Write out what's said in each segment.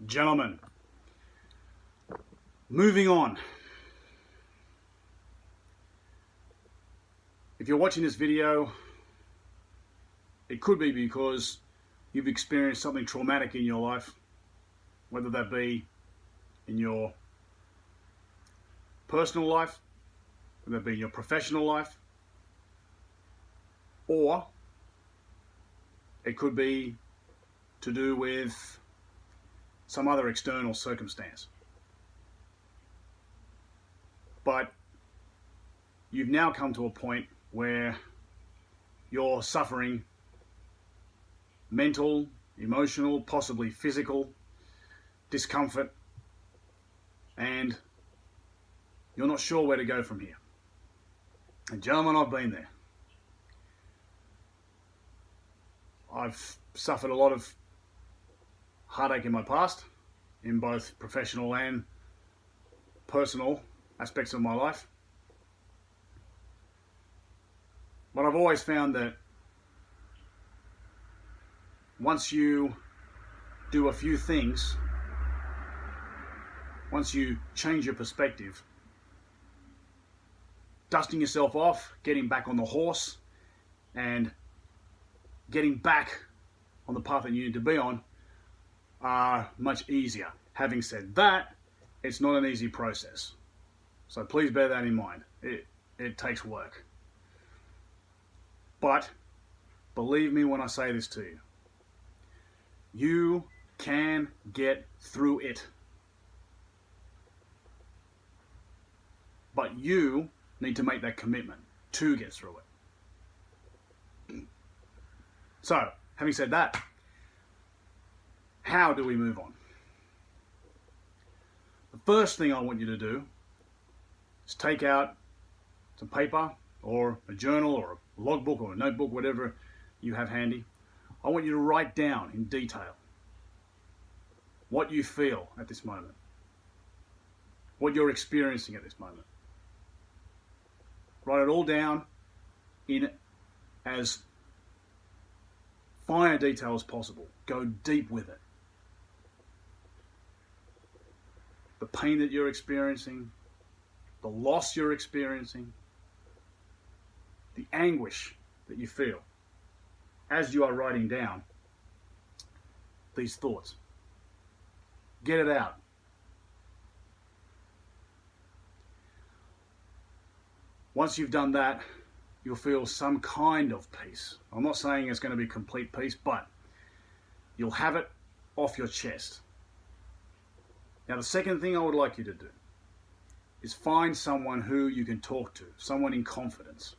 Gentlemen, moving on. If you're watching this video, it could be because you've experienced something traumatic in your life, whether that be in your personal life, whether that be in your professional life, or it could be to do with some other external circumstance. But you've now come to a point where you're suffering mental, emotional, possibly physical discomfort, and you're not sure where to go from here. And gentlemen, I've been there. I've suffered a lot of heartache in my past, in both professional and personal aspects of my life. But I've always found that once you do a few things, once you change your perspective, dusting yourself off, getting back on the horse, and getting back on the path that you need to be on are much easier. Having said that, it's not an easy process. So please bear that in mind. It takes work. But believe me when I say this to you. You can get through it. But you need to make that commitment to get through it. So, having said that, how do we move on? The first thing I want you to do is take out some paper or a journal or a logbook or a notebook, whatever you have handy. I want you to write down in detail what you feel at this moment, what you're experiencing at this moment. Write it all down in as fine a detail as possible. Go deep with it. The pain that you're experiencing, the loss you're experiencing, the anguish that you feel as you are writing down these thoughts. Get it out. Once you've done that, you'll feel some kind of peace. I'm not saying it's going to be complete peace, but you'll have it off your chest. Now, the second thing I would like you to do is find someone who you can talk to, someone in confidence.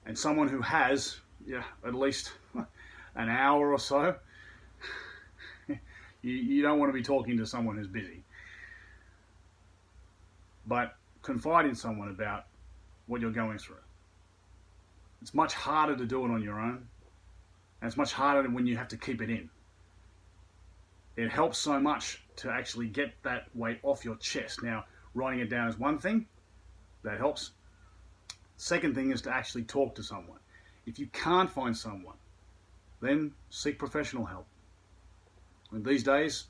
And someone who has, at least an hour or so. You don't want to be talking to someone who's busy. But confide in someone about what you're going through. It's much harder to do it on your own. And it's much harder when you have to keep it in. It helps so much to actually get that weight off your chest. Now, writing it down is one thing. That helps. Second thing is to actually talk to someone. If you can't find someone, then seek professional help. And these days,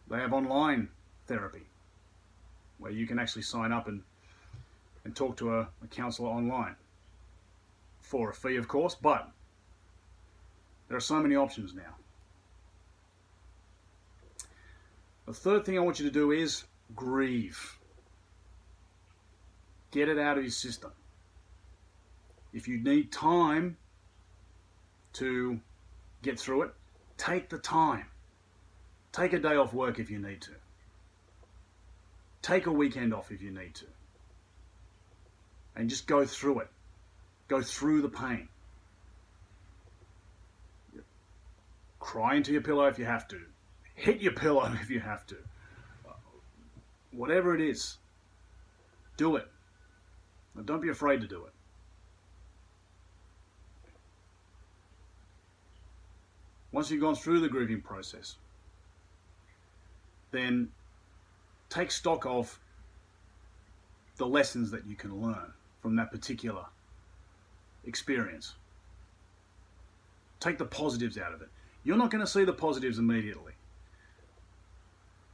they have online therapy where you can actually sign up and talk to a counsellor online for a fee, of course, but there are so many options now. The third thing I want you to do is grieve. Get it out of your system. If you need time to get through it, take the time. Take a day off work if you need to. Take a weekend off if you need to. And just go through it. Go through the pain. Cry into your pillow if you have to. Hit your pillow if you have to. Whatever it is, do it. But don't be afraid to do it. Once you've gone through the grieving process, then take stock of the lessons that you can learn from that particular experience. Take the positives out of it. You're not going to see the positives immediately.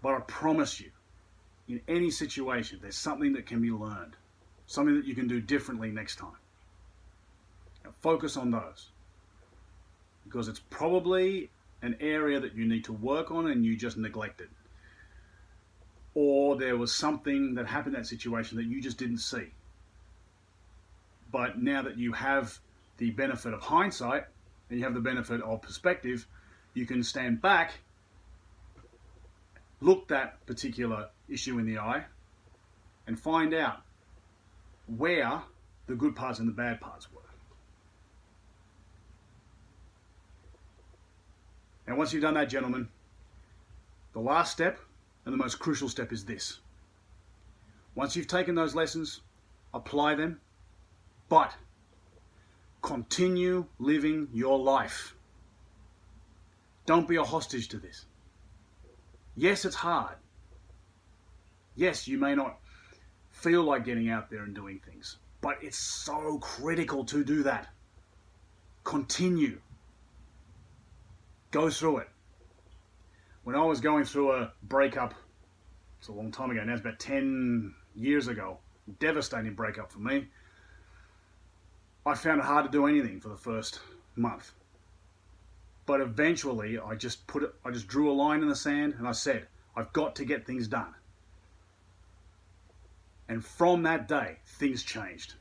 But I promise you, in any situation, there's something that can be learned. Something that you can do differently next time. Now, focus on those. Because it's probably an area that you need to work on and you just neglected. Or there was something that happened in that situation that you just didn't see. But now that you have the benefit of hindsight and you have the benefit of perspective, you can stand back, look that particular issue in the eye, and find out where the good parts and the bad parts were. And once you've done that, gentlemen, the last step and the most crucial step is this. Once you've taken those lessons, apply them, but continue living your life. Don't be a hostage to this. Yes, it's hard. Yes, you may not feel like getting out there and doing things, but it's so critical to do that. Continue. Go through it. When I was going through a breakup, it's a long time ago now, it's about 10 years ago, devastating breakup for me, I found it hard to do anything for the first month. But eventually I just drew a line in the sand and I said, I've got to get things done. And from that day, things changed.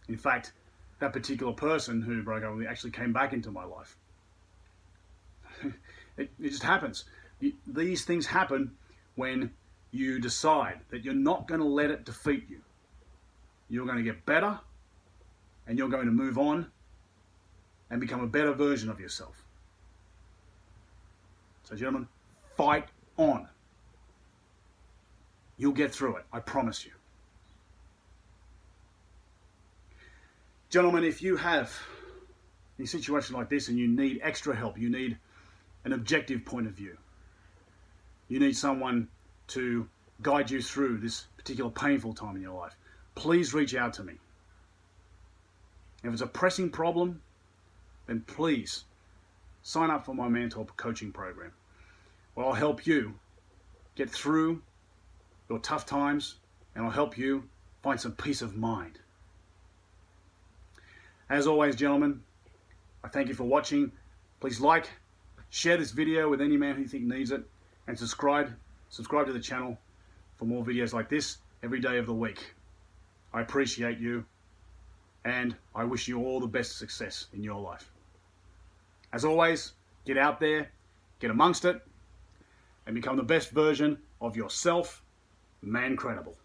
In fact, that particular person who broke up with me actually came back into my life. It just happens. These things happen when you decide that you're not going to let it defeat you. You're going to get better and you're going to move on and become a better version of yourself. So gentlemen, fight on. You'll get through it, I promise you. Gentlemen, if you have a situation like this and you need extra help, you need an objective point of view, you need someone to guide you through this particular painful time in your life, please reach out to me. If it's a pressing problem, then please sign up for my mentor coaching program, where I'll help you get through your tough times and I'll help you find some peace of mind. As always, gentlemen, I thank you for watching. Please like, share this video with any man who you think needs it, and subscribe to the channel for more videos like this every day of the week. I appreciate you, and I wish you all the best success in your life. As always, get out there, get amongst it, and become the best version of yourself, Man Credible.